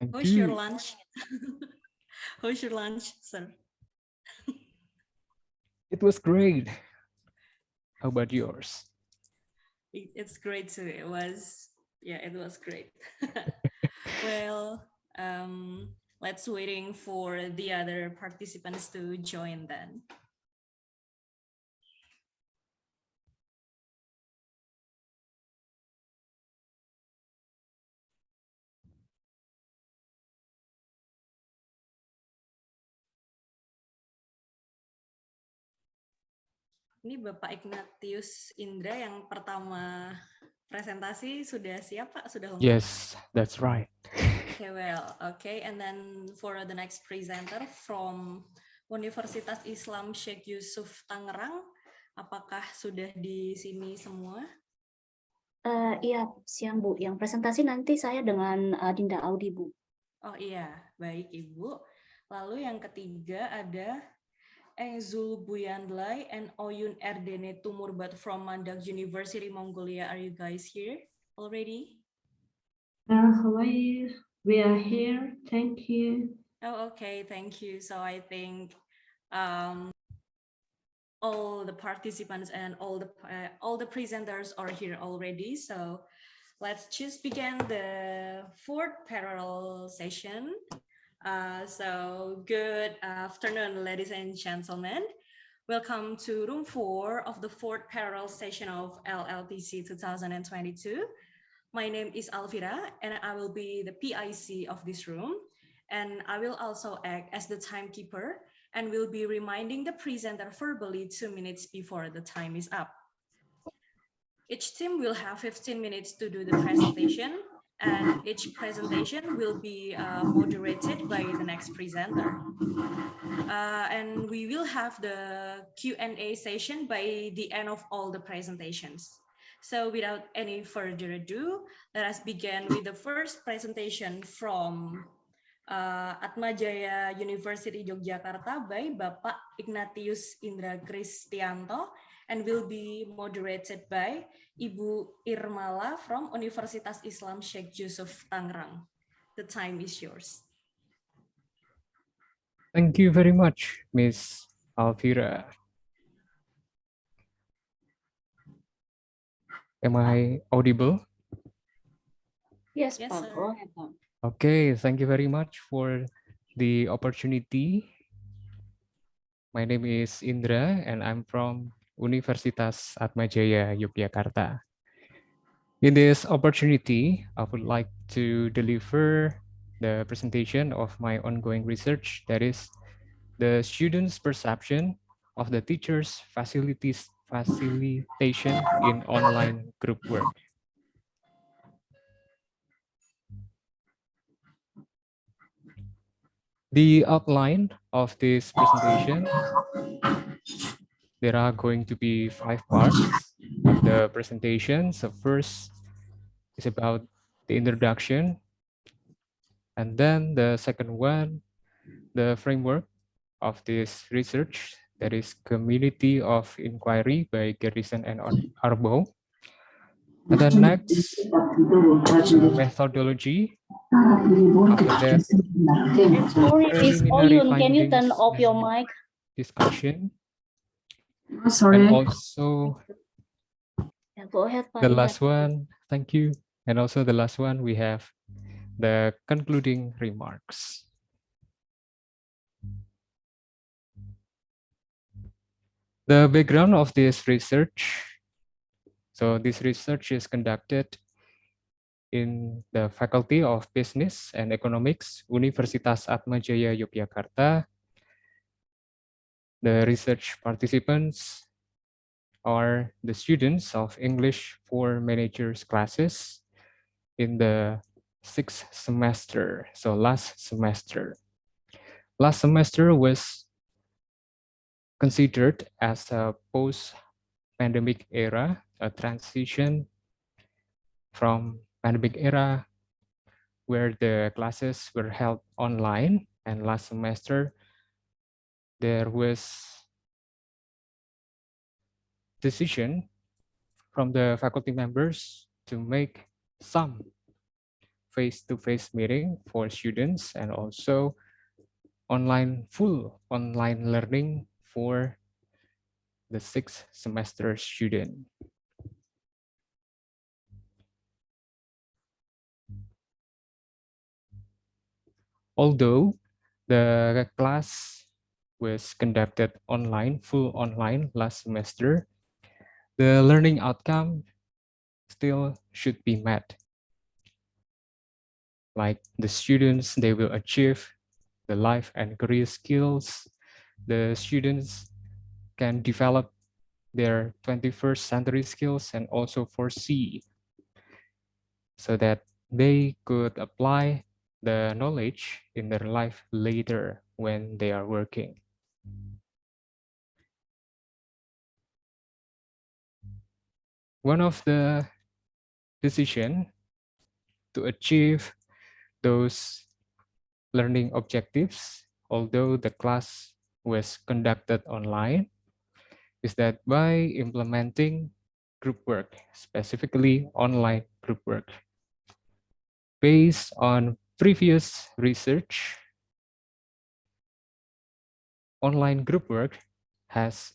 Thank How's your you. lunch? How's your lunch, sir? It was great. How about yours? It's great too. It was great. Well, let's waiting for the other participants to join then. Ini Bapak Ignatius Indra yang pertama presentasi sudah siap Pak? Sudah lengkap? Yes, that's right. Okay. And then for the next presenter from Universitas Islam Sheikh Yusuf Tangerang, apakah sudah di sini semua? Iya, siang Bu. Yang presentasi nanti saya dengan Dinda Audi, Bu. Oh iya, baik Ibu. Lalu yang ketiga ada Engzul Buyandlai and Oyun Erdene Tumurbat from Mandak University, Mongolia. Are you guys here already? Hello, we are here. Thank you. Oh, okay, thank you. So I think all the participants and all the presenters are here already. So let's just begin the fourth parallel session. So good afternoon, ladies and gentlemen. Welcome to room 4 of the fourth parallel session of LLPC 2022. My name is Alvira and I will be the PIC of this room. And I will also act as the timekeeper and will be reminding the presenter verbally 2 minutes before the time is up. Each team will have 15 minutes to do the presentation, and each presentation will be moderated by the next presenter. And we will have the Q&A session by the end of all the presentations. So without any further ado, let us begin with the first presentation from Atmajaya University Yogyakarta by Bapak Ignatius Indra Kristianto and will be moderated by Ibu Irmala from Universitas Islam Sheikh Yusuf Tangerang. The time is yours. Thank you very much, Miss Alvira. Am I audible? Yes, Yes, Pak. sir. Go ahead, Pak. Okay, thank you very much for the opportunity. My name is Indra and I'm from Universitas Atmajaya Yogyakarta. In this opportunity, I would like to deliver the presentation of my ongoing research, that is the students' perception of the teacher's facilitation in online group work. The outline of this presentation, there are going to be 5 parts of the presentation. So first is about the introduction, and then the second one, the framework of this research, that is Community of Inquiry by Garrison and Arbo. And then next, methodology. After that, Sorry, Miss preliminary Oyun, can you turn findings off your and mic? discussion. Sorry. And also Yeah, go ahead, Pak. the Indra. last one, thank you. And also the last one, we have the concluding remarks. The background of this research. So this research is conducted in the Faculty of Business and Economics, Universitas Atmajaya Yogyakarta. The research participants are the students of English for Managers classes in the 6th semester, so last semester. Last semester was considered as a post-pandemic era, a transition from pandemic era where the classes were held online, and last semester there was decision from the faculty members to make some face-to-face meeting for students and also full online learning for the 6th semester student. Although the class was conducted full online last semester, the learning outcome still should be met. Like the students, they will achieve the life and career skills. The students can develop their 21st century skills and also foresee so that they could apply the knowledge in their life later when they are working. One of the decisions to achieve those learning objectives, although the class was conducted online, is that by implementing group work, specifically online group work. Based on previous research, online group work has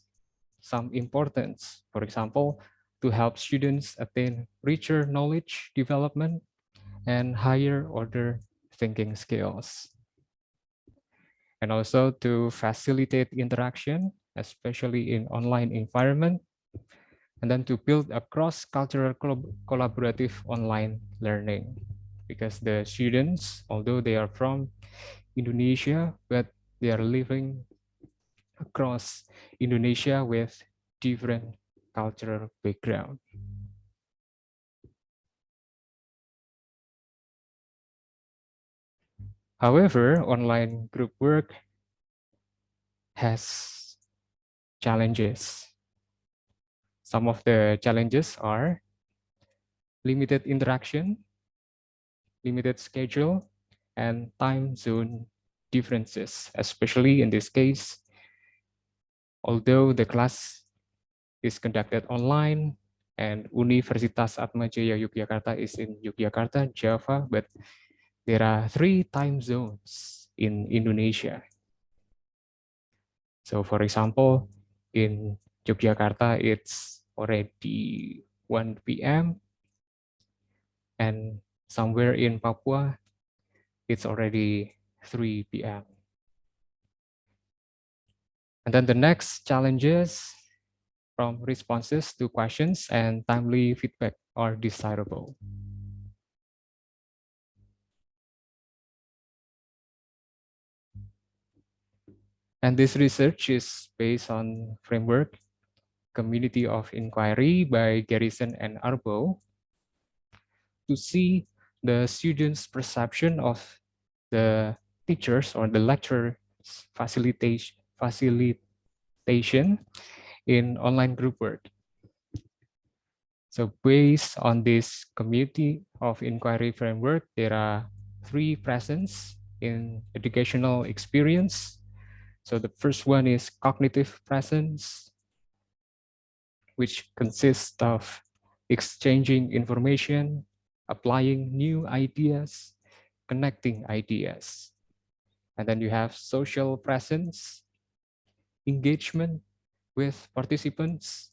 some importance. For example, to help students attain richer knowledge development and higher order thinking skills. And also to facilitate interaction, especially in online environment, and then to build a cross-cultural collaborative online learning. Because the students, although they are from Indonesia, but they are living across Indonesia with different cultural background. However, online group work has challenges. Some of the challenges are limited interaction, limited schedule, and time zone differences, especially in this case, although the class is conducted online and Universitas Atmajaya Yogyakarta is in Yogyakarta, Java, but there are 3 time zones in Indonesia. So for example, in Yogyakarta, it's already 1 p.m. and somewhere in Papua, it's already 3 p.m. And then the next challenges from responses to questions and timely feedback are desirable. And this research is based on framework Community of Inquiry by Garrison and Arbo to see the students' perception of the teachers or the lecturers' facilitation in online group work. So based on this Community of Inquiry framework, there are 3 presence in educational experience. So the first one is cognitive presence, which consists of exchanging information, applying new ideas, connecting ideas. And then you have social presence, engagement with participants,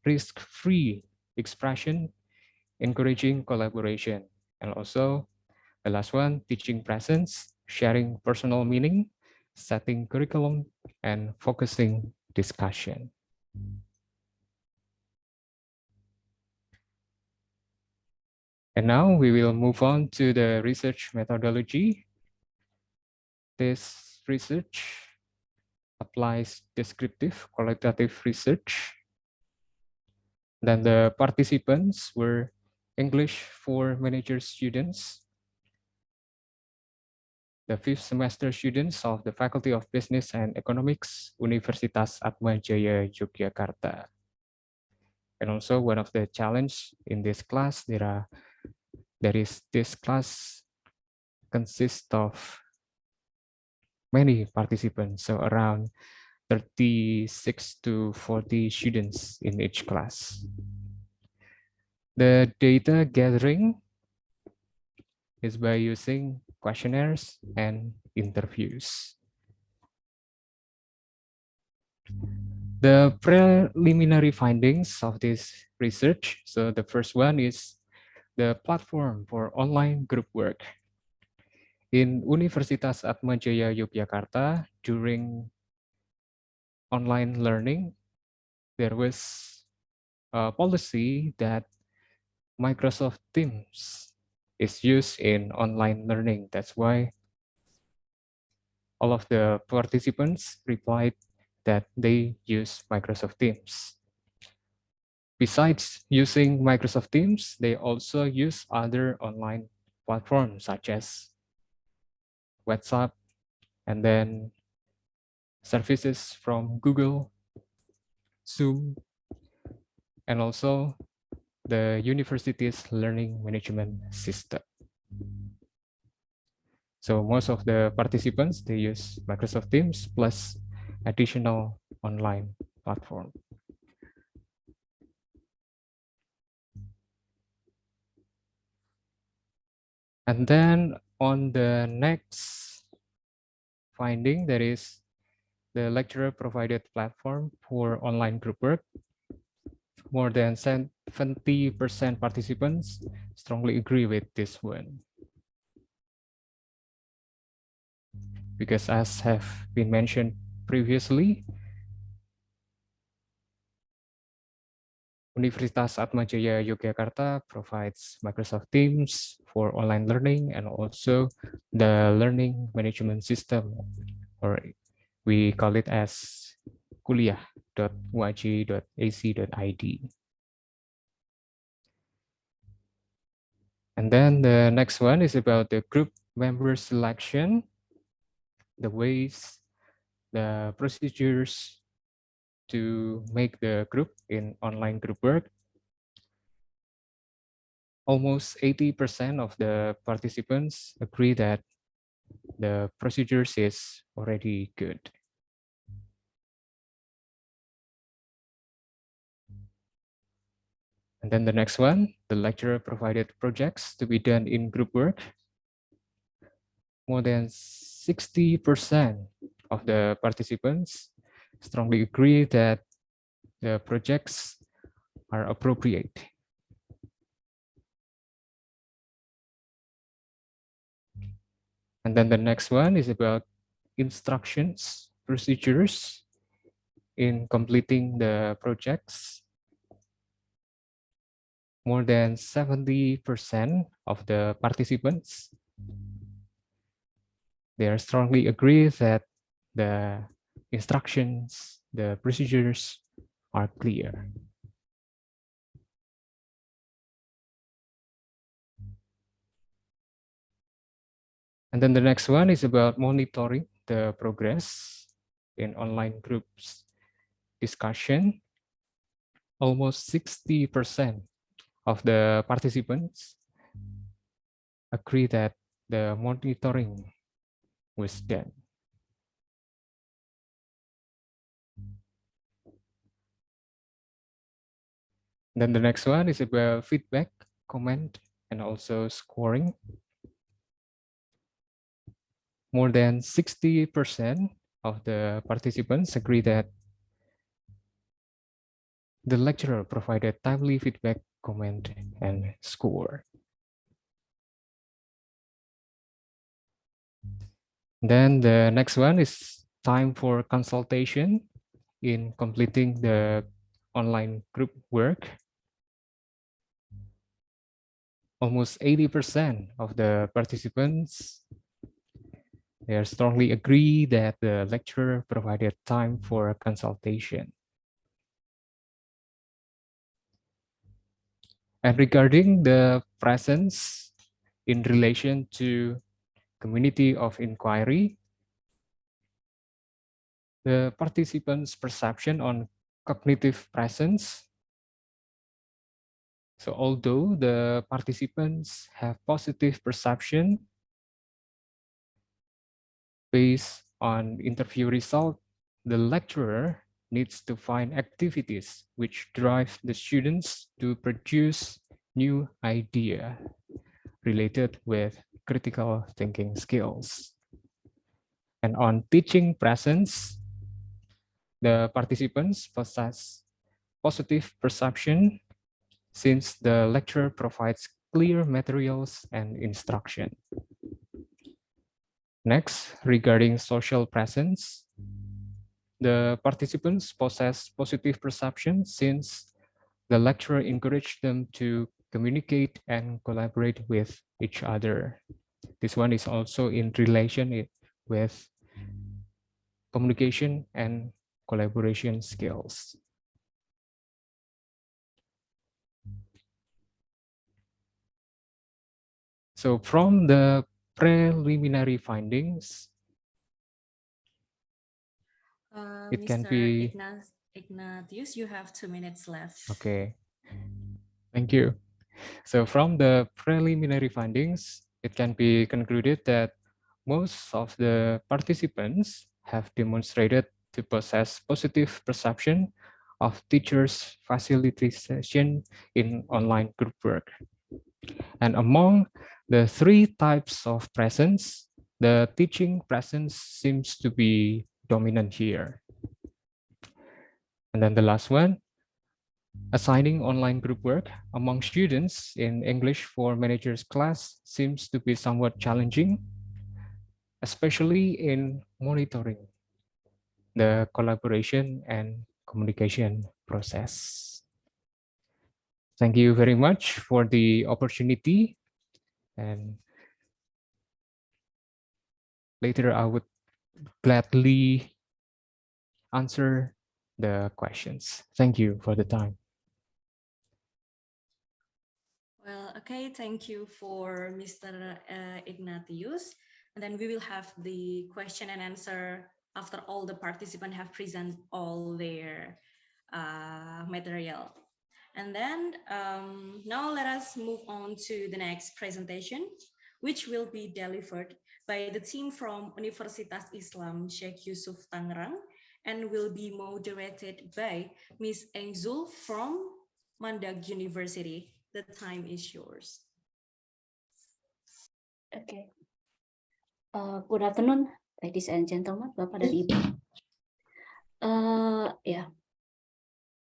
risk-free expression, encouraging collaboration. And also the last one, teaching presence, sharing personal meaning, setting curriculum, and focusing discussion. And now we will move on to the research methodology. This research applies descriptive qualitative research. Then the participants were English for manager students, the 5th semester students of the Faculty of Business and Economics, Universitas Atmajaya Yogyakarta. And also one of the challenge in this class, this class consists of many participants, so around 36 to 40 students in each class. The data gathering is by using questionnaires and interviews. The preliminary findings of this research. So the first one is the platform for online group work. In Universitas Atmajaya Yogyakarta, during online learning, there was a policy that Microsoft Teams is used in online learning. That's why all of the participants replied that they use Microsoft Teams. Besides using Microsoft Teams, they also use other online platforms such as WhatsApp and then services from Google, Zoom, and also the university's learning management system. So most of the participants, they use Microsoft Teams plus additional online platform. And then on the next finding, that is the lecturer provided platform for online group work. More than 70% participants strongly agree with this one. Because as have been mentioned previously, Universitas Atmajaya Yogyakarta provides Microsoft Teams for online learning and also the learning management system, or we call it as kuliah.uaj.ac.id. And then the next one is about the group member selection, the ways, the procedures to make the group in online group work. Almost 80% of the participants agree that the procedures is already good. And then the next one, the lecturer provided projects to be done in group work. More than 60% of the participants strongly agree that the projects are appropriate. And then the next one is about instructions, procedures in completing the projects. More than 70% of the participants, they are strongly agree that the instructions, the procedures are clear. And then the next one is about monitoring the progress in online groups discussion. Almost 60% of the participants agree that the monitoring was done. Then the next one is about feedback, comment, and also scoring. More than 60% of the participants agree that the lecturer provided timely feedback, comment, and score. Then the next one is time for consultation in completing the online group work. Almost 80% of the participants, they are strongly agree that the lecturer provided time for a consultation. And regarding the presence in relation to community of inquiry, the participants' perception on cognitive presence. So although the participants have positive perception based on interview result, the lecturer needs to find activities which drive the students to produce new idea related with critical thinking skills. And on teaching presence, the participants possess positive perception since the lecturer provides clear materials and instruction. Next, regarding social presence, the participants possess positive perception since the lecturer encouraged them to communicate and collaborate with each other. This one is also in relation with communication and collaboration skills. So from the preliminary findings, it can Mr. be Ignatius, you have 2 minutes left. okay. Thank you. So from the preliminary findings, it can be concluded that most of the participants have demonstrated to possess positive perception of teachers' facilitation in online group work. And among the 3 types of presence, the teaching presence seems to be dominant here. And then the last one, assigning online group work among students in English for Managers class seems to be somewhat challenging, especially in monitoring the collaboration and communication process. Thank you very much for the opportunity, and later I would gladly answer the questions. Thank you for the time. Well, okay, thank you for Mr. Ignatius. And then we will have the question and answer after all the participants have presented all their material. And then now let us move on to the next presentation, which will be delivered by the team from Universitas Islam Sheikh Yusuf Tangerang and will be moderated by Ms. Engzul from Mandag University. The time is yours. Okay. Good afternoon, ladies and gentlemen, Bapak dan Ibu. Yeah.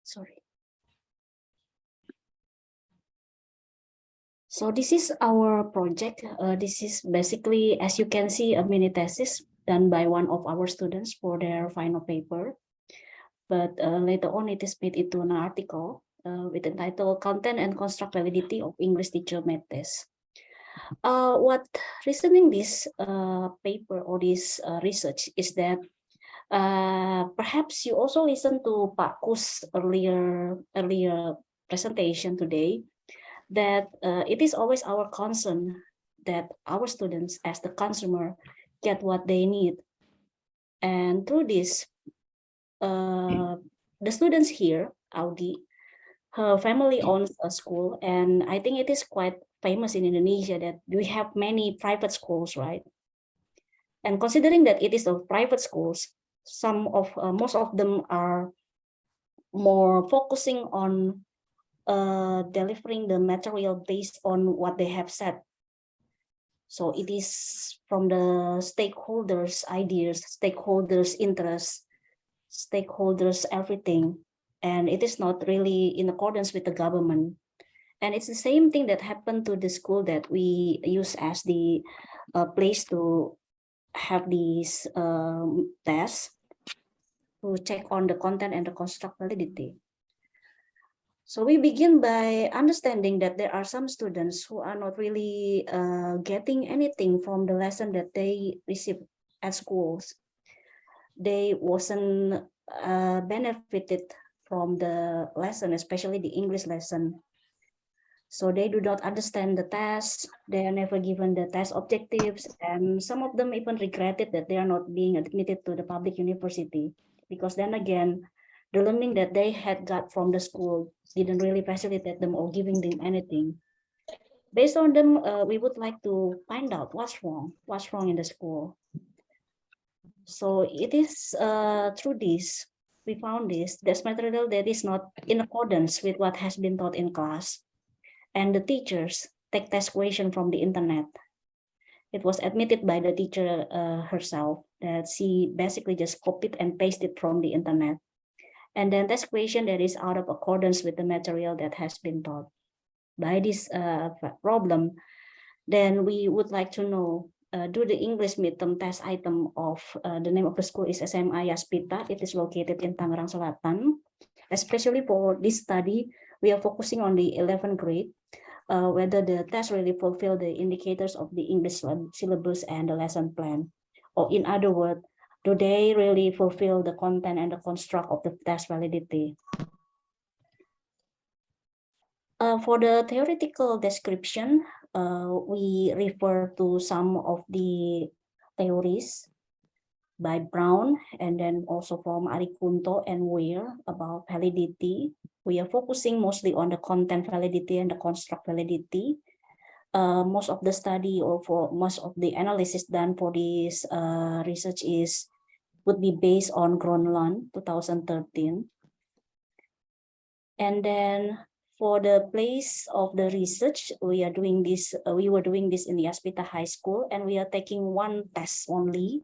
Sorry. So this is our project. This is basically, as you can see, a mini thesis done by one of our students for their final paper. But later on, it is made into an article with the title "Content and Construct Validity of English Teacher Math Test." What reasoning this paper or this research is that perhaps you also listened to Pak Kus earlier presentation today, that it is always our concern that our students as the consumer get what they need. And through this, the students here, Audi, her family owns a school, and I think it is quite famous in Indonesia that we have many private schools, right? And considering that it is of private schools, most of them are more focusing on delivering the material based on what they have said. So it is from the stakeholders' ideas, stakeholders' interests, stakeholders' everything, and it is not really in accordance with the government. And it's the same thing that happened to the school that we use as the place to have these tests to check on the content and the construct validity. So we begin by understanding that there are some students who are not really getting anything from the lesson that they receive at schools. They wasn't benefited from the lesson, especially the English lesson. So they do not understand the test, they are never given the test objectives, and some of them even regretted that they are not being admitted to the public university, because then again, the learning that they had got from the school didn't really facilitate them or giving them anything. Based on them, we would like to find out what's wrong in the school. So it is through this, we found there's material that is not in accordance with what has been taught in class. And the teachers take test question from the internet. It was admitted by the teacher herself that she basically just copied and pasted from the internet. And then test question that is out of accordance with the material that has been taught. By this problem, then we would like to know, do the English midterm test item of the name of the school is SMA Yaspita. It is located in Tangerang Selatan. Especially for this study, we are focusing on the 11th grade, whether the test really fulfill the indicators of the English syllabus and the lesson plan. Or in other words, do they really fulfill the content and the construct of the test validity? For the theoretical description, we refer to some of the theories by Brown and then also from Arikunto and Weir about validity. We are focusing mostly on the content validity and the construct validity. Most of the study or for most of the analysis done for this research would be based on Gronlund 2013. And then for the place of the research, we were doing this in the Yaspita High School, and we are taking one test only,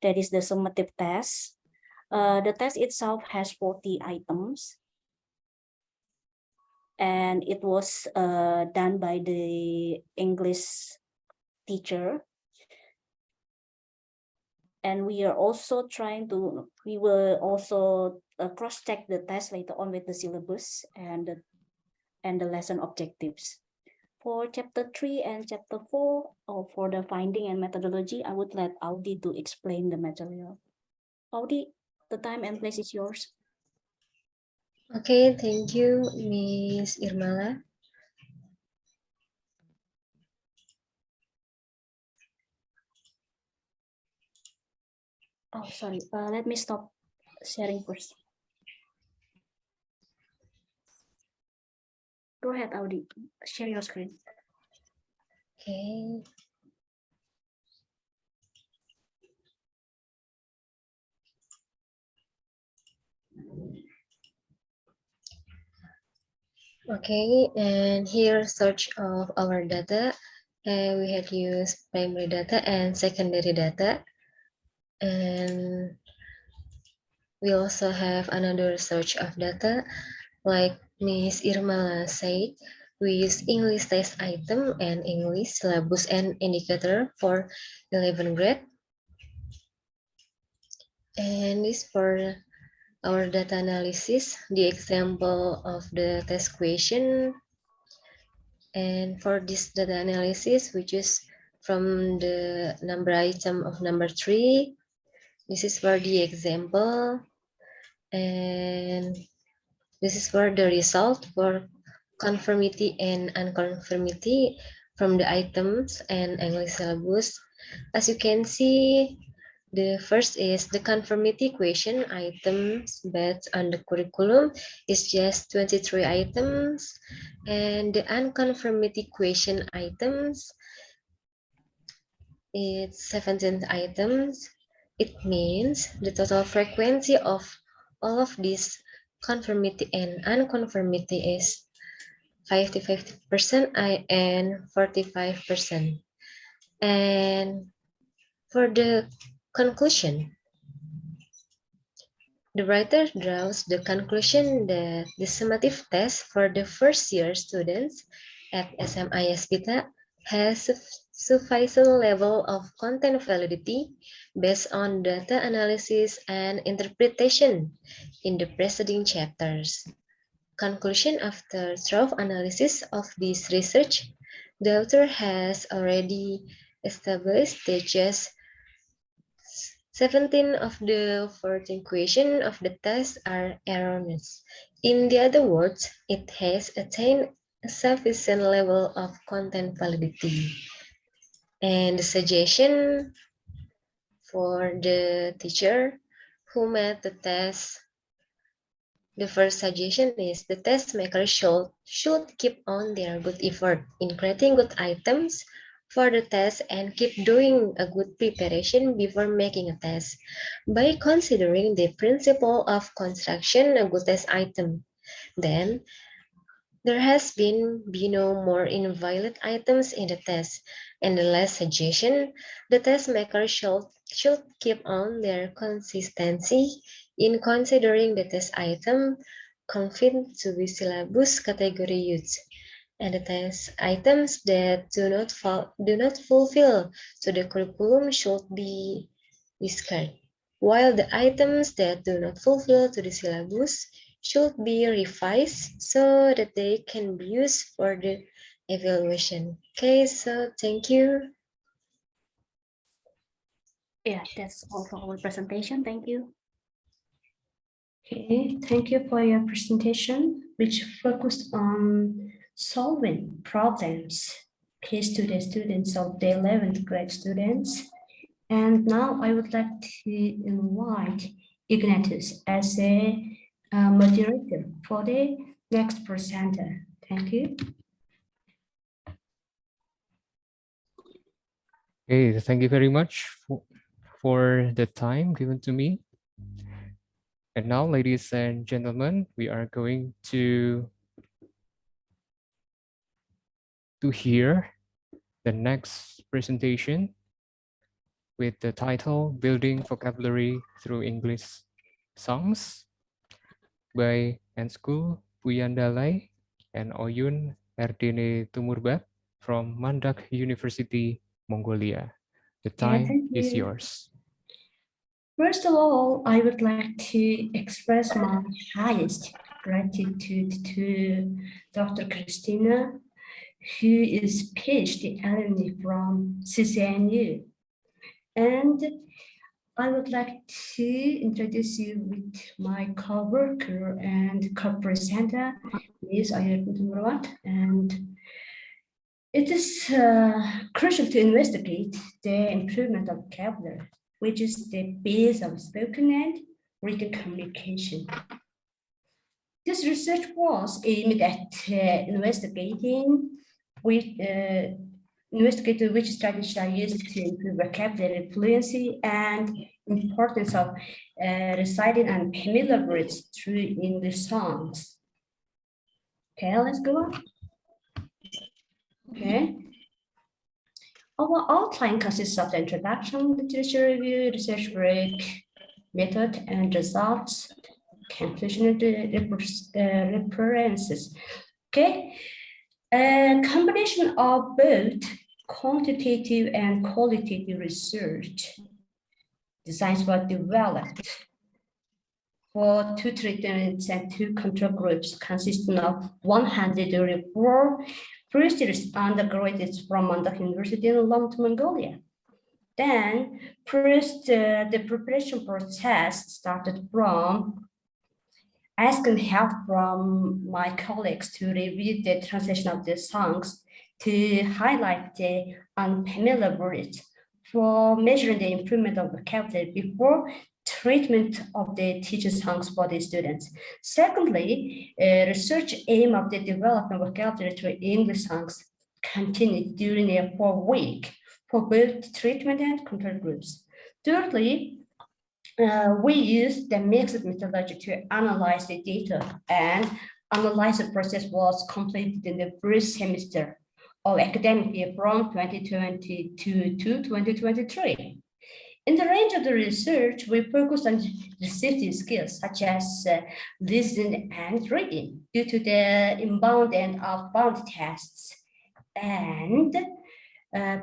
that is the summative test. The test itself has 40 items, and it was done by the English teacher. And we will also cross-check the test later on with the syllabus and the lesson objectives. For chapter 3 and chapter 4, for the finding and methodology, I would let Audi to explain the material. Audi, the time and place is yours. Okay, thank you, Miss Irmala. Oh, sorry. Let me stop sharing first. Go ahead, Audi. Share your screen. Okay. Okay, and here search of our data. And we have used primary data and secondary data. And we also have another search of data, like Miss Irmala said, we use English test item and English syllabus and indicator for 11th grade. And this for our data analysis, the example of the test question. And for this data analysis, we choose from the number item of number 3. This is for the example. And this is for the result for conformity and unconformity from the items and English syllabus. As you can see, the first is the conformity question items based on the curriculum is just 23 items, and the unconformity question items it's 17 items. It means the total frequency of all of these conformity and unconformity is 50% and 45%. And for the conclusion, the writer draws the conclusion that the summative test for the first year students at SMA Yaspita has sufficient level of content validity based on data analysis and interpretation in the preceding chapters. Conclusion after thorough analysis of this research, the author has already established that just 17 of the 14 questions of the test are erroneous. In the other words, it has attained a sufficient level of content validity. And the suggestion for the teacher who made the test, the first suggestion is the test maker should keep on their good effort in creating good items for the test and keep doing a good preparation before making a test by considering the principle of construction a good test item. Then There has been no more invalid items in the test, and the last suggestion, the test maker should keep on their consistency in considering the test item confined to the syllabus category used, and the test items that do not fulfill to the curriculum should be discarded, while the items that do not fulfill to the syllabus should be revised so that they can be used for the evaluation. Okay, so thank you. Yeah, that's all for our presentation. Thank you. Okay, thank you for your presentation, which focused on solving problems case to the students of the 11th grade students. And now I would like to invite Ignatius as a moderator for the next presenter. Thank you. Okay, thank you very much for the time given to me. And now, ladies and gentlemen, we are going to hear the next presentation with the title Building Vocabulary Through English Songs by Ensku Puyandalai and Oyun Erdene Tumurbat from Mandak University, Mongolia. The time thank is you. yours. First of all, I would like to express my highest gratitude to Dr. Christina, who is PhD alumni from CCNU. And I would like to introduce you with my co-worker and co-presenter, Ms. Ayurveda Murawat. And it is crucial to investigate the improvement of vocabulary, which is the base of spoken and written communication. This research was aimed at investigating which strategies are used to improve vocabulary fluency and importance of reciting and familiar words through English songs. Okay, let's go on. Okay. Our outline consists of the introduction, literature review, research break, method and results, conclusion and references. Okay, a combination of both quantitative and qualitative research designs were developed for 2 treatments and 2 control groups consisting of 134 first-year undergraduates from Mandak University in Ulaanbaatar, Mongolia. Then, first, the preparation process started from asking help from my colleagues to review the translation of the songs to highlight the unfamiliar words for measuring the improvement of vocabulary before treatment of the teacher songs for the students. Secondly, research aim of the development of vocabulary through English songs continued during a 4-week for both treatment and control groups. Thirdly, we use the mixed methodology to analyze the data, and analysis process was completed in the first semester of academic year from 2022 to 2023. In the range of the research, we focused on receptive skills such as listening and reading due to the inbound and outbound tests, and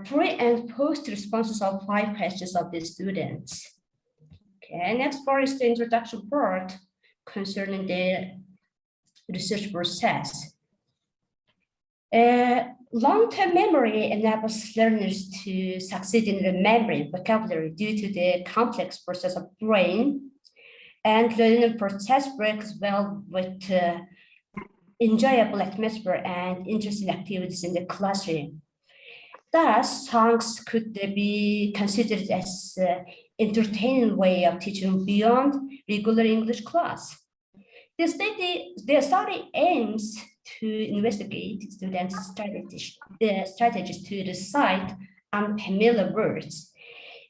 pre and post responses of 5 questions of the students. Okay, next part is the introduction part concerning the research process. Long-term memory enables learners to succeed in remembering vocabulary due to the complex process of brain, and learning process works well with enjoyable atmosphere and interesting activities in the classroom. Thus, songs could be considered as entertaining way of teaching beyond regular English class. The study aims to investigate students' strategies to recite unfamiliar words.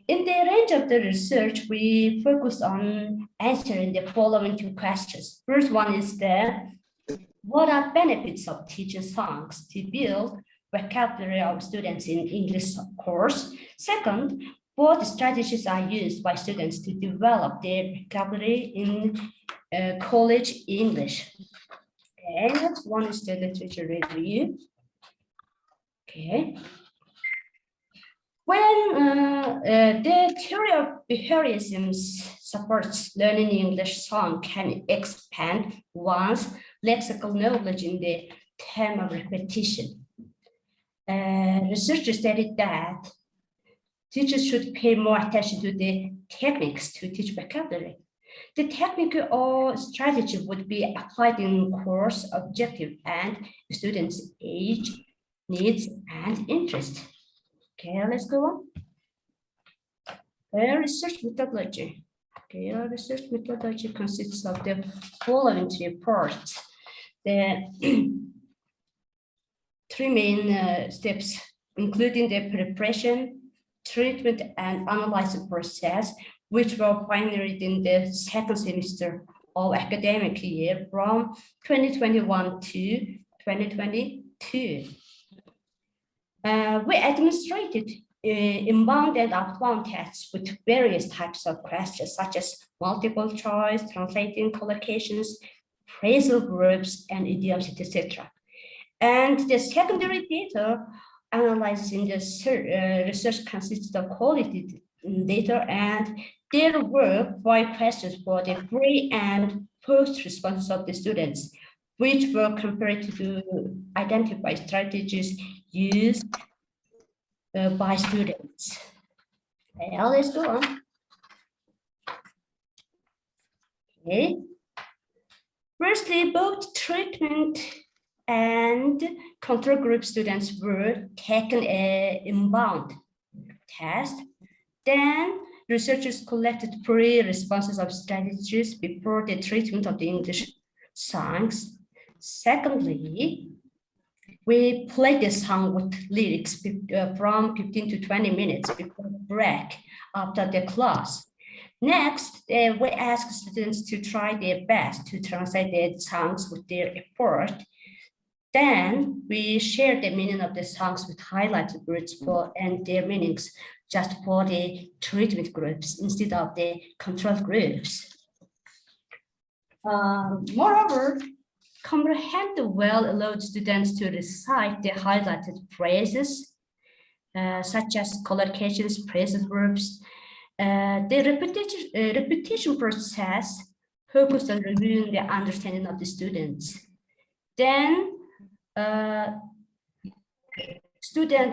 In the range of the research, we focus on answering the following 2 questions. First one is What are benefits of teaching songs to build vocabulary of students in English course? Second, what strategies are used by students to develop their vocabulary in college English? Okay, next one is the literature review. Okay. When the theory of behaviorism supports learning English song can expand one's lexical knowledge in the term of repetition. Researchers stated that teachers should pay more attention to the techniques to teach vocabulary. The technique or strategy would be applied in course objective and students' age, needs, and interest. Okay, let's go on. Research methodology. Okay, research methodology consists of the following three parts. The three main steps, including the preparation, treatment, and analysis process, which were pioneered in the second semester of academic year from 2021 to 2022. We administrated inbound and outbound tests with various types of questions, such as multiple choice, translating collocations, phrasal verbs, and idioms, etc. And the secondary data analysis in the research consists of quality data, and there were 5 questions for the pre and post responses of the students, which were compared to identify strategies used by students. Okay, let's go on. Okay. Firstly, both treatment and control group students were taken an inbound test. Then researchers collected pre-responses of strategies before the treatment of the English songs. Secondly, we played the song with lyrics from 15 to 20 minutes before break after the class. Next, we asked students to try their best to translate the songs with their effort. Then we shared the meaning of the songs with highlighted words and their meanings just for the treatment groups instead of the control groups. Moreover, Comprehend Well allowed students to recite the highlighted phrases, such as collocations, phrasal verbs. The repetition process focused on reviewing the understanding of the students. Then,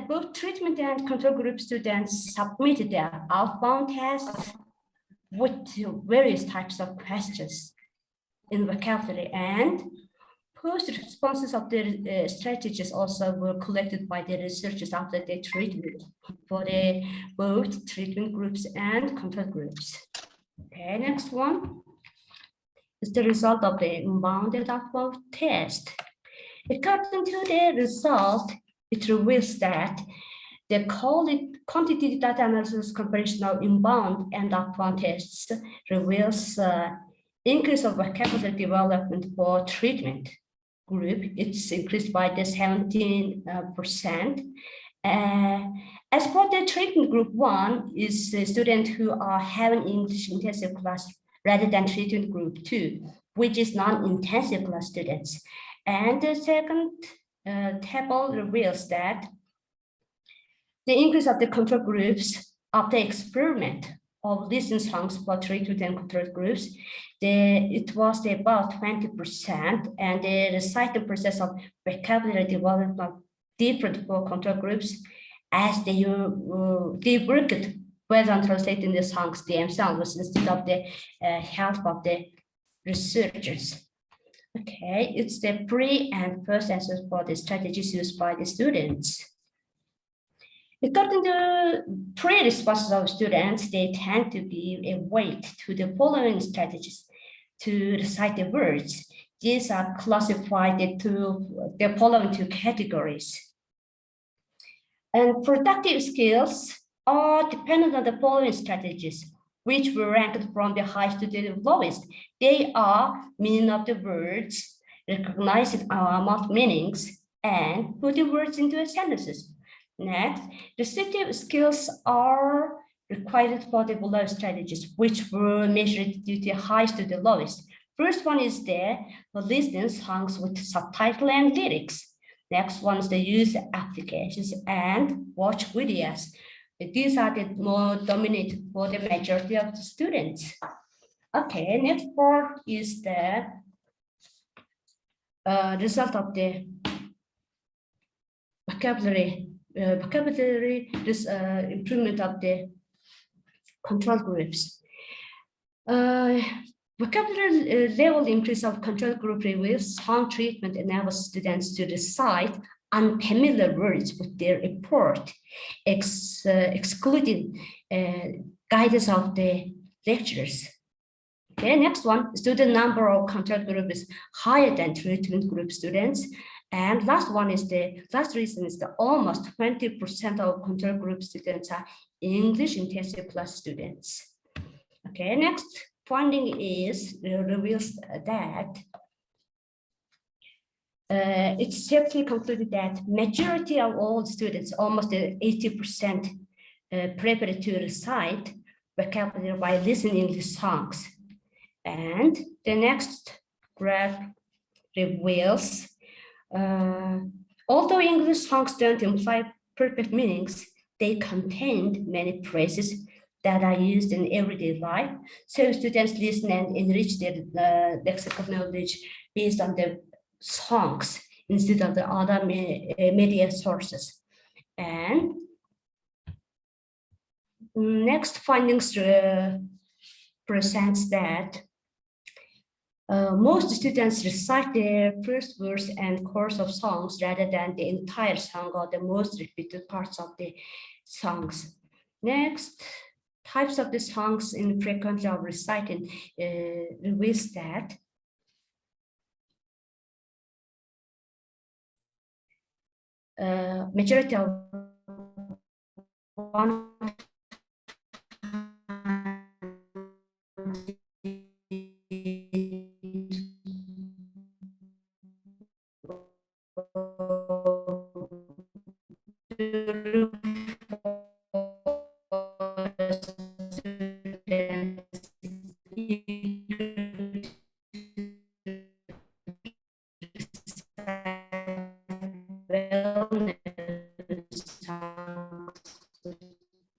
both treatment and control group students submitted their outbound tests with various types of questions in vocabulary, and post responses of the strategies also were collected by the researchers after the treatment for the both treatment groups and control groups. Okay, next one is the result of the inbound and outbound test. According to the result, it reveals that the quantitative data analysis comparison of inbound and outbound tests reveals increase of vocabulary development for treatment group. It's increased by the 17%. As for the treatment group 1 is a student who are having English intensive class rather than treatment group 2, which is non-intensive class students. And the second table reveals that the increase of the control groups after experiment of listening songs for treatment and control groups, it was about 20%, and the recital process of vocabulary development different for control groups as they worked well on translating the songs themselves instead of the help of the researchers. Okay, it's the pre and post answers for the strategies used by the students. According to pre-responses of students, they tend to give a weight to the following strategies to recite the words. These are classified into the following 2 categories. And productive skills are dependent on the following strategies, which were ranked from the highest to the lowest. They are meaning of the words, recognizing mouth meanings, and putting words into sentences. Next, receptive skills are required for the below strategies, which were measured to the highest to the lowest. First one is the listening songs with subtitle and lyrics. Next one is the use applications and watch videos. These are the more dominant for the majority of the students. Okay, next part is the result of the vocabulary improvement of the control groups. Vocabulary level increase of control group reveals sound treatment enables students to recite unfamiliar words with their report, excluding guidance of the lecturers. Okay, next one, student number of control group is higher than treatment group students. And last reason is that almost 20% of control group students are English intensive plus students. Okay, next finding is reveals that it's safely concluded that majority of all students, almost 80%, prepared to recite vocabulary by listening to songs. And the next graph reveals, although English songs don't imply perfect meanings, they contain many phrases that are used in everyday life. So students listen and enrich their lexical knowledge based on the songs instead of the other media sources. And next findings presents that most students recite their first verse and chorus of songs rather than the entire song or the most repeated parts of the songs. Next, types of the songs in frequently of reciting reveals that majority of one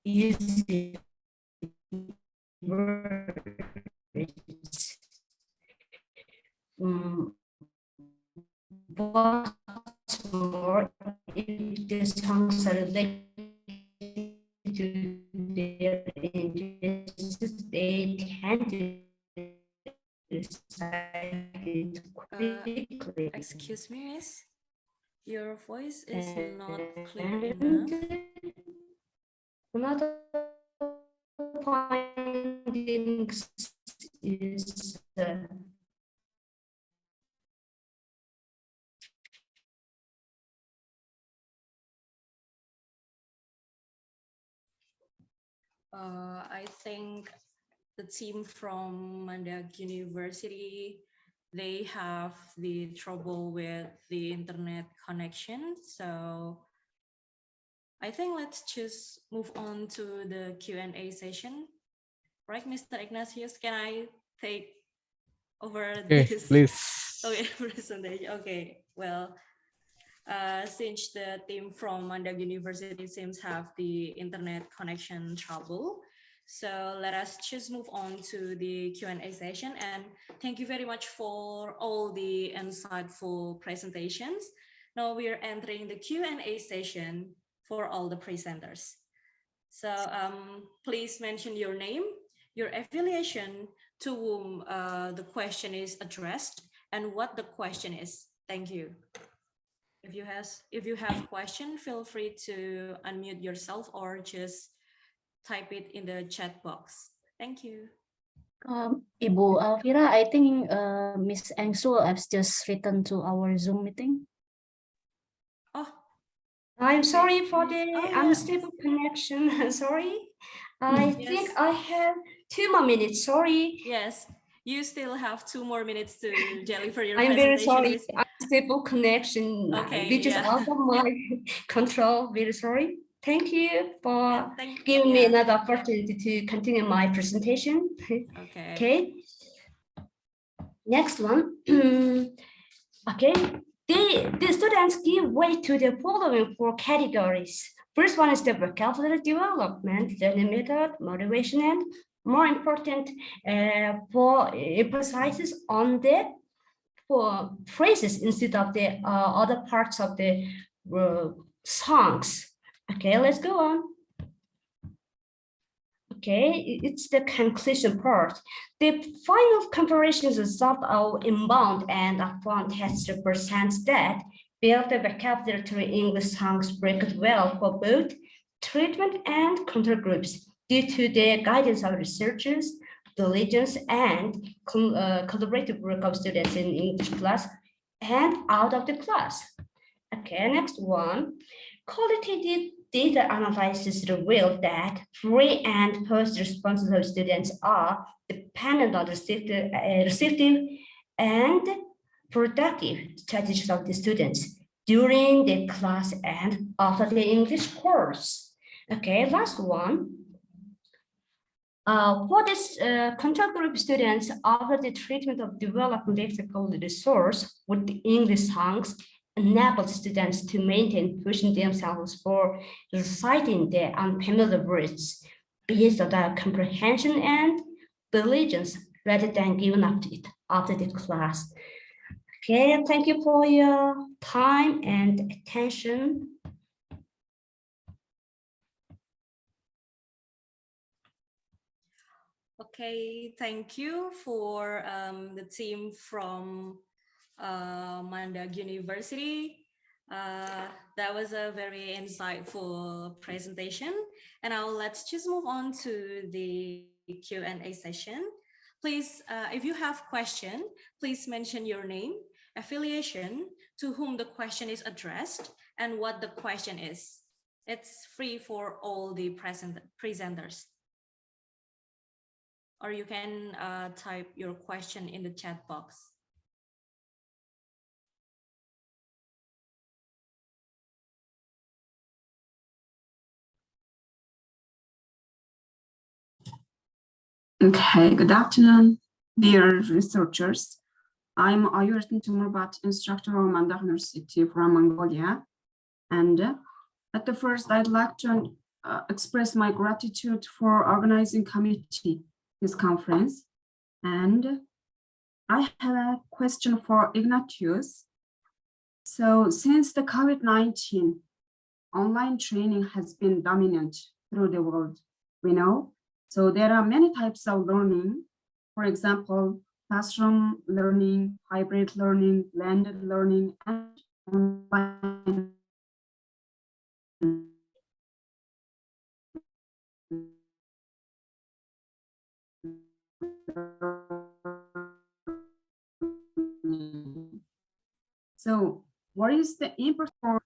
easy words. What's more, if the songs are related to their interests, they tend to recite it quickly. Excuse me, miss. Your voice is not clear And enough. another findings is I think the team from Mandak University, they have the trouble with the internet connection. So I think let's just move on to the Q&A session. Right, Mr. Ignatius, can I take over this? Please. Okay, presentation. Okay, well, since the team from Mandak University seems have the internet connection trouble, so let us just move on to the Q&A session. And thank you very much for all the insightful presentations. Now we are entering the Q&A session for all the presenters. So please mention your name, your affiliation, to whom the question is addressed, and what the question is. Thank you. If you have question, feel free to unmute yourself or just type it in the chat box. Thank you. Ibu Alvira, I think Miss Engsul has just written to our Zoom meeting. Oh, I'm sorry for the yeah. unstable connection. Sorry. I think I have 2 more minutes. Sorry. Yes. you still have 2 more minutes to deliver your I'm very presentation. sorry. Miss. Unstable connection, Okay, which is yeah. out of my control. Very sorry. Thank you for giving me yeah. another opportunity to continue my presentation. Okay. Okay. Next one. Okay. The students give weight to the following 4 categories. First one is the vocabulary development, learning method, motivation, and more important, for emphasizes on the phrases instead of the other parts of the songs. Okay, let's go on. Okay, it's the conclusion part. The final comparison result of inbound and outbound tests represents that build the vocabulary English songs work well for both treatment and control groups due to the guidance of researchers, diligence, and collaborative work of students in English class and out of the class. Okay, next one. Qualitative data analysis revealed that pre and post responses of students are dependent on receptive and productive strategies of the students during the class and after the English course. Okay, last one. For this control group students, after the treatment of developing lexical resource with the English songs, enabled students to maintain pushing themselves for reciting the unfamiliar words based on their comprehension and diligence rather than giving up to it after the class. Okay, thank you for your time and attention. Okay, thank you for the team from Mandag University. That was a very insightful presentation. And now let's just move on to the Q&A session. Please, if you have question, please mention your name, affiliation, to whom the question is addressed, and what the question is. It's free for all the presenters. Or you can type your question in the chat box. Okay, good afternoon, dear researchers. I'm Ayurtin Timurbat, instructor of Mandak University from Mongolia. And at the first, I'd like to express my gratitude for organizing committee this conference. And I have a question for Ignatius. So since the COVID-19, online training has been dominant through the world, we know. So there are many types of learning. For example, classroom learning, hybrid learning, blended learning, and online. So what is the importance for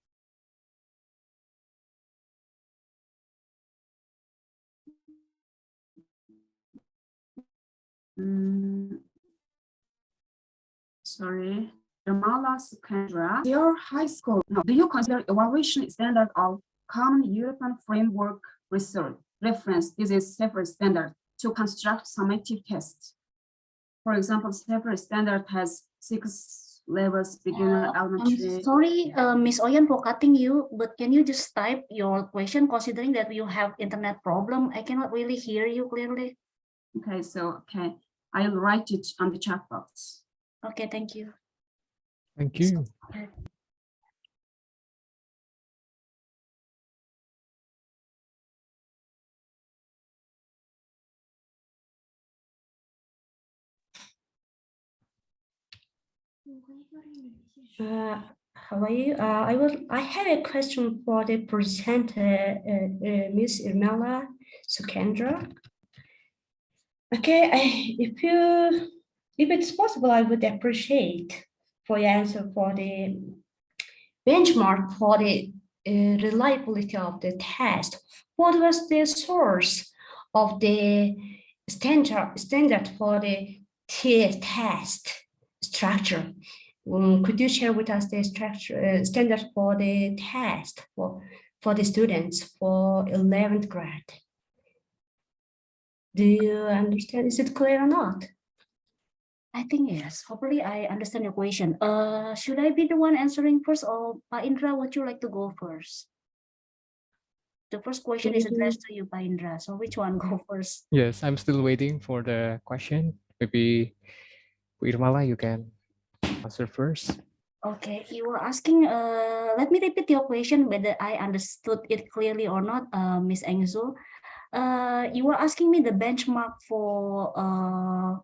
sorry, Jamala Sukandra, your high school, no, do you consider evaluation standard of common European framework reference? This is separate standard to construct summative tests. For example, separate standard has 6 levels, beginner, elementary. I'm sorry, Miss Oyen, for cutting you, but can you just type your question, considering that you have internet problem? I cannot really hear you clearly. Okay, so, okay, I'll write it on the chat box. Okay, thank you. Thank you. How are you? I have a question for the presenter, Miss Irmela Sukendra. Okay, if it's possible, I would appreciate for your answer for the benchmark for the reliability of the test. What was the source of the standard for the test structure. Could you share with us the structure standard for the test for the students for 11th grade? Do you understand? Is it clear or not? I think yes. Hopefully, I understand your question. Should I be the one answering first, or Pak Indra, would you like to go first? The first question is addressed to you, Pak Indra. So which one go first? Yes, I'm still waiting for the question. Maybe Bu Irmala, you can answer first. Okay, you were asking, let me repeat your question, whether I understood it clearly or not, Miss Engzo. You were asking me the benchmark for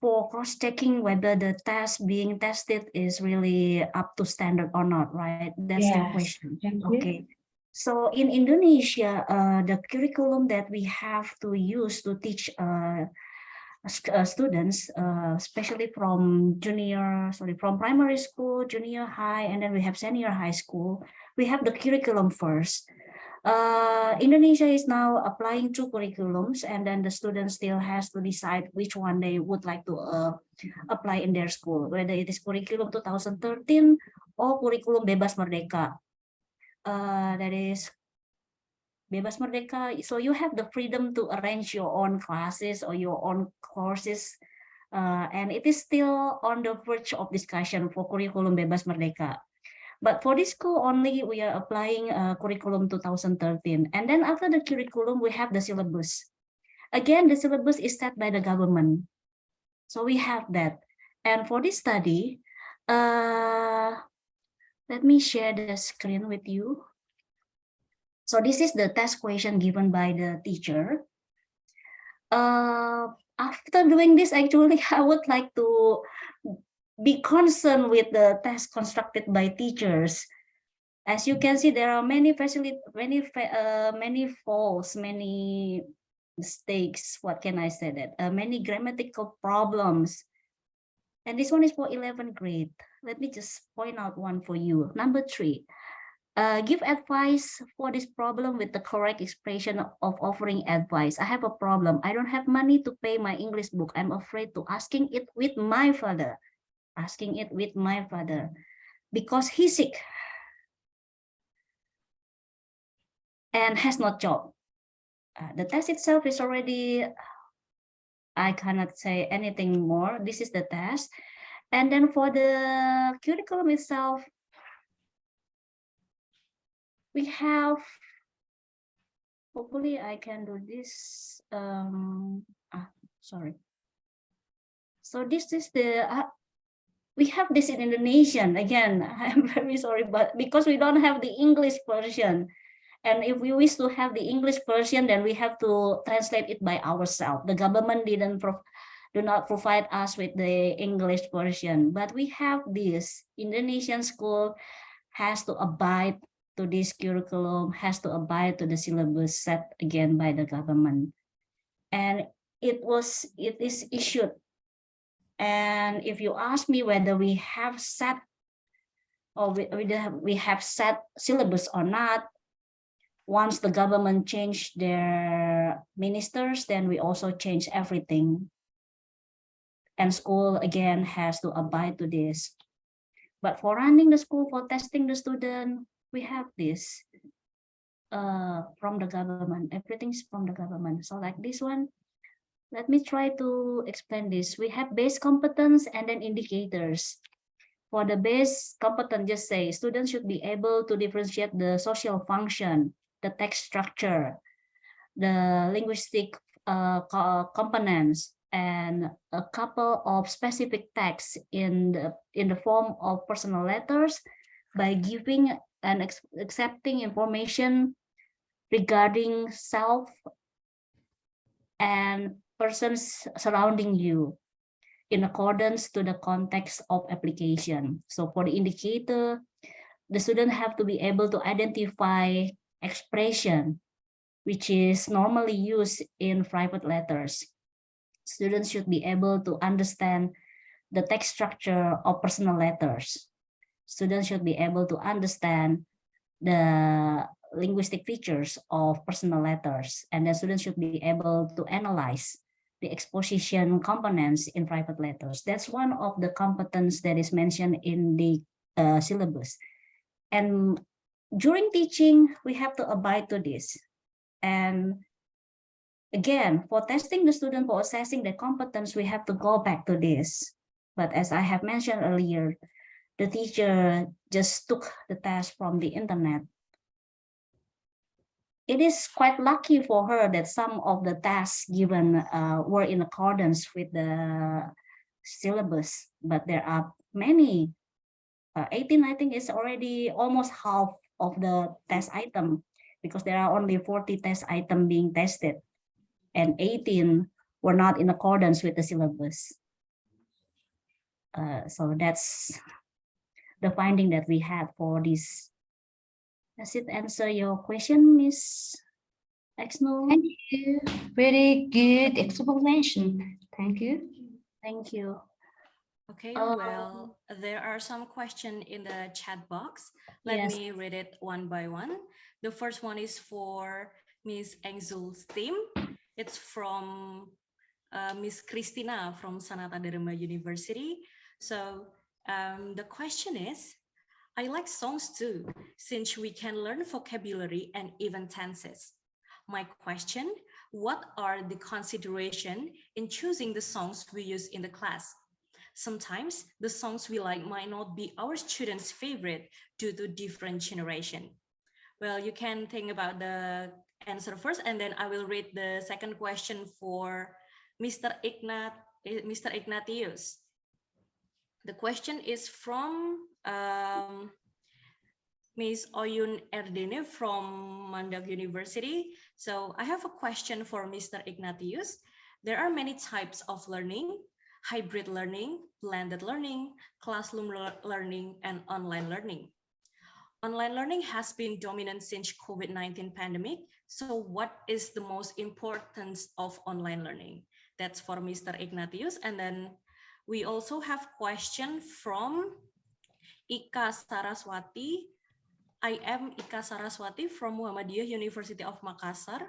cross-checking whether the test being tested is really up to standard or not, right? That's your Yes, question. thank you. Okay. So in Indonesia, the curriculum that we have to use to teach students, especially from primary school, junior high, and then we have senior high school. We have the curriculum first. Indonesia is now applying two curriculums, and then the student still has to decide which one they would like to apply in their school, whether it is curriculum 2013 or curriculum Bebas Merdeka. That is Bebas Merdeka. So you have the freedom to arrange your own classes or your own courses, and it is still on the verge of discussion for curriculum Bebas Merdeka. But for this school only, we are applying curriculum 2013. And then after the curriculum, we have the syllabus. Again, the syllabus is set by the government. So we have that. And for this study, let me share the screen with you. So this is the test question given by the teacher. After doing this, actually, I would like to be concerned with the test constructed by teachers. As you can see, there are many faults, many mistakes. What can I say that? Many grammatical problems. And this one is for 11th grade. Let me just point out one for you. Number 3. Give advice for this problem with the correct expression of offering advice. I have a problem. I don't have money to pay my English book. I'm afraid to asking it with my father. Because he's sick and has no job. The test itself is already, I cannot say anything more. This is the test. And then for the curriculum itself, we have, hopefully I can do this. Sorry. So this is the, we have this in Indonesian. Again, I'm very sorry, but because we don't have the English version. And if we wish to have the English version, then we have to translate it by ourselves. The government do not provide us with the English version, but we have this. Indonesian school has to abide to this curriculum, has to abide to the syllabus set again by the government. And it is issued. And if you ask me whether we have set or we have set syllabus or not, once the government changed their ministers, then we also change everything. And school again has to abide to this. But for running the school, for testing the student, we have this from the government. Everything's from the government. So like this one, let me try to explain this. We have base competence and then indicators. For the base competence, just say students should be able to differentiate the social function, the text structure, the linguistic components, and a couple of specific texts in the form of personal letters by giving and accepting information regarding self and persons surrounding you in accordance to the context of application. So for the indicator, the student have to be able to identify expression, which is normally used in private letters. Students should be able to understand the text structure of personal letters. Students should be able to understand the linguistic features of personal letters, and the students should be able to analyze the exposition components in private letters. That's one of the competence that is mentioned in the syllabus. And during teaching, we have to abide to this. And again, for testing the student, for assessing the competence, we have to go back to this. But as I have mentioned earlier, the teacher just took the test from the internet. It is quite lucky for her that some of the tasks given were in accordance with the syllabus, but there are many. 18, I think, is already almost half of the test item, because there are only 40 test items being tested, and 18 were not in accordance with the syllabus. So that's the finding that we had for this. Does it answer your question, Miss Exno? Thank you. Very good explanation. Thank you. Thank you. Okay, well, there are some questions in the chat box. Let Yes. me read it one by one. The first one is for Miss Engzul's team. It's from Miss Christina from Sanata Dharma University. So the question is, I like songs too, since we can learn vocabulary and even tenses. My question, what are the considerations in choosing the songs we use in the class? Sometimes the songs we like might not be our students' favorite due to different generation. Well, you can think about the answer first, and then I will read the second question for Mr. Ignatius. The question is from Ms. Oyun Erdene from Mandak University. So I have a question for Mr. Ignatius. There are many types of learning: hybrid learning, blended learning, classroom learning, and online learning. Online learning has been dominant since COVID-19 pandemic. So what is the most importance of online learning? That's for Mr. Ignatius. And then we also have question from Ika Saraswati. I am Ika Saraswati from Muhammadiyah University of Makassar.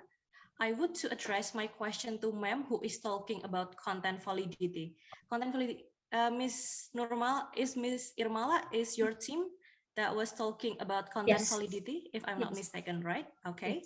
I would to address my question to ma'am who is talking about content validity. Content validity, Miss Irmala, is your team that was talking about content Yes. validity, if I'm not Yes. mistaken, right? Okay.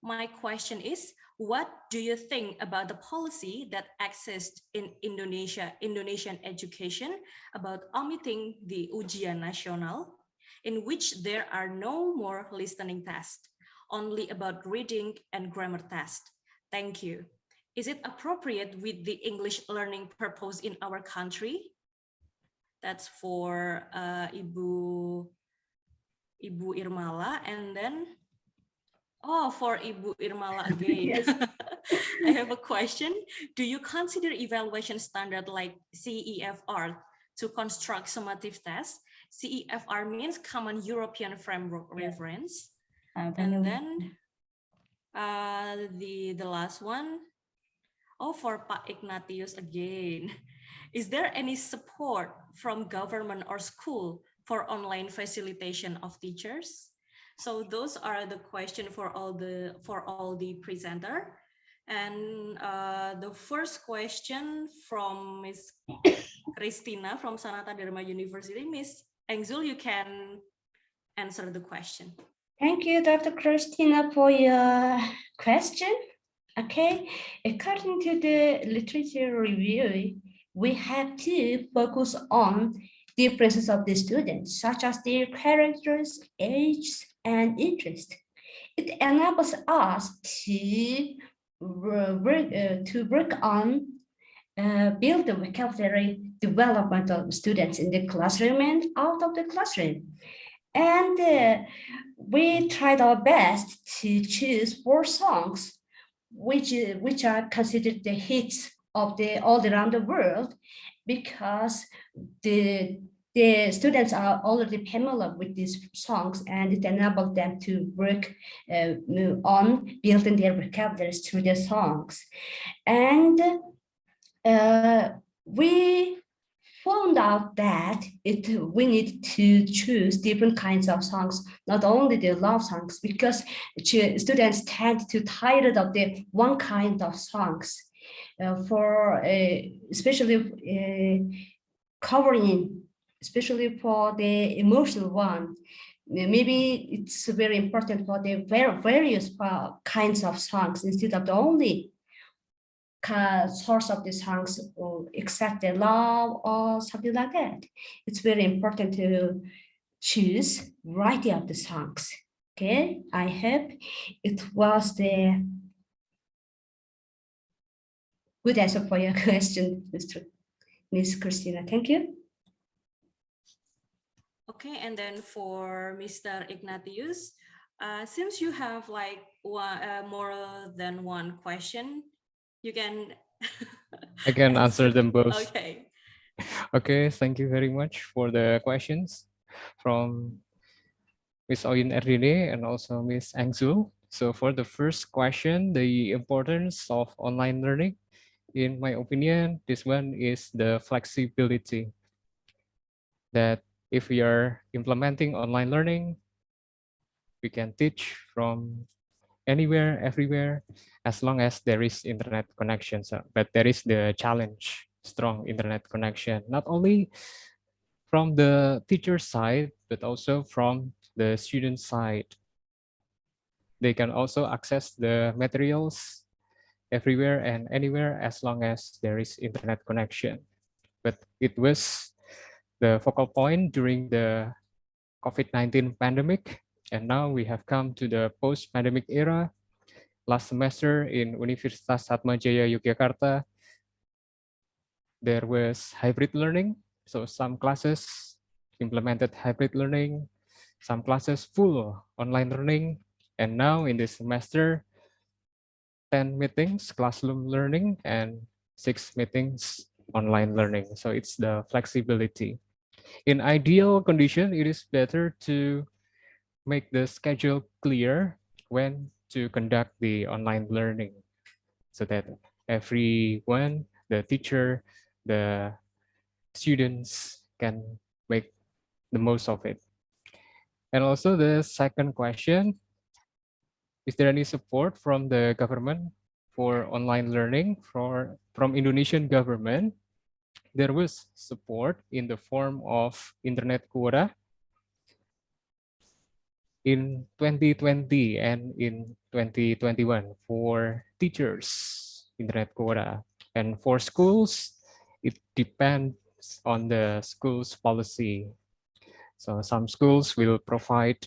My question is, what do you think about the policy that exists in Indonesian education about omitting the ujian nasional, in which there are no more listening tests, only about reading and grammar test? Thank you. Is it appropriate with the English learning purpose in our country? That's for Ibu Irmala. And then, for Ibu Irmala again. Yes. I have a question. Do you consider evaluation standard like CEFR to construct summative tests? CEFR means Common European Framework Reference. And then the last one, for Pak Ignatius again. Is there any support from government or school for online facilitation of teachers? So those are the questions for all the presenter. And the first question from Miss Christina from Sanata Dharma University. Miss Engzul, you can answer the question. Thank you, Dr. Christina, for your question. Okay, according to the literature review, we have to focus on differences of the students, such as their characters, age, and interest. It enables us to work on build the vocabulary development of students in the classroom and out of the classroom. And we tried our best to choose 4 songs which are considered the hits of all around the world, because the students are already familiar with these songs, and it enables them to work on building their vocabularies through the songs. And we found out that we need to choose different kinds of songs, not only the love songs, because students tend to tire of the one kind of songs. for especially covering, especially for the emotional one. Maybe it's very important for the various kinds of songs instead of the only source of the songs, except the love or something like that. It's very important to choose variety of the songs. Okay, I hope it was the good answer for your question, Miss Christina. Thank you. Okay, and then for Mr. Ignatius, since you have like more than one question, you can. I can answer them both. Okay. Okay, thank you very much for the questions from Ms. Oyin Erdine and also Ms. Angzul. So for the first question, the importance of online learning, in my opinion, this one is the flexibility, that if we are implementing online learning, we can teach from anywhere, everywhere, as long as there is internet connection. So, but there is the challenge, strong internet connection, not only from the teacher side, but also from the student side. They can also access the materials everywhere and anywhere as long as there is internet connection. But it was the focal point during the COVID-19 pandemic. And now we have come to the post-pandemic era. Last semester in Universitas Atmajaya Yogyakarta, there was hybrid learning. So some classes implemented hybrid learning, some classes full online learning. And now in this semester, 10 meetings, classroom learning, and 6 meetings, online learning. So it's the flexibility. In ideal condition, it is better to make the schedule clear when to conduct the online learning so that everyone, the teacher, the students can make the most of it. And also the second question, is there any support from the government for online learning from Indonesian government? There was support in the form of internet quota in 2020 and in 2021 for teachers, internet quota. And for schools, it depends on the school's policy. So some schools will provide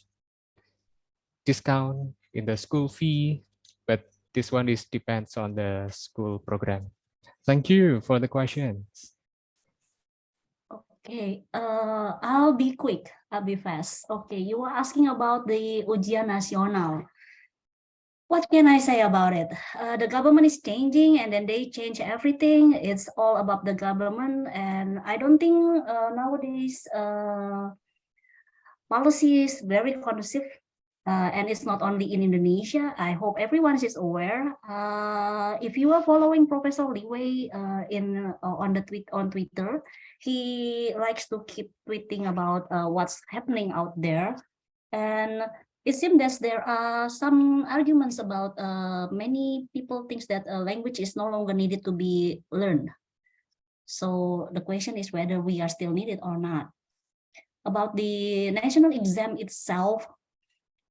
discount in the school fee, but this one is depends on the school program. Thank you for the questions. Okay, I'll be quick. I'll be fast. Okay, you were asking about the ujian nasional. What can I say about it? The government is changing and then they change everything. It's all about the government. And I don't think nowadays policy is very conducive. And it's not only in Indonesia. I hope everyone is aware. If you are following Professor Li Wei on Twitter, he likes to keep tweeting about what's happening out there, and it seems that there are some arguments about many people think that language is no longer needed to be learned. So the question is whether we are still needed or not. About the national exam itself,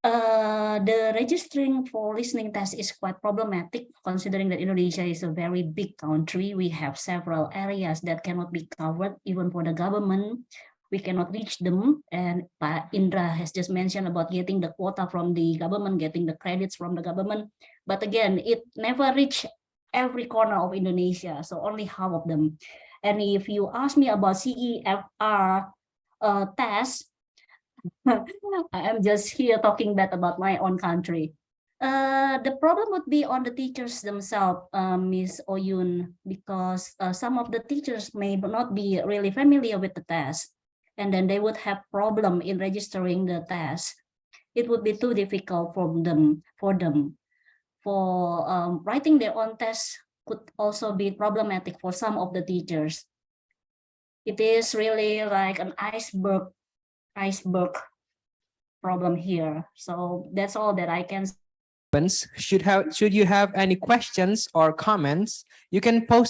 the registering for listening test is quite problematic considering that Indonesia is a very big country. We have several areas that cannot be covered even for the government. We cannot reach them. And Pak Indra has just mentioned about getting the quota from the government, getting the credits from the government. But again, it never reached every corner of Indonesia, so only half of them. And if you ask me about CEFR test, I am just here talking bad about my own country. The problem would be on the teachers themselves, Ms. Oyun, because some of the teachers may not be really familiar with the test, and then they would have problem in registering the test. It would be too difficult for them. For writing their own test could also be problematic for some of the teachers. It is really like an iceberg problem here. So that's all that I can Should you have any questions or comments, you can post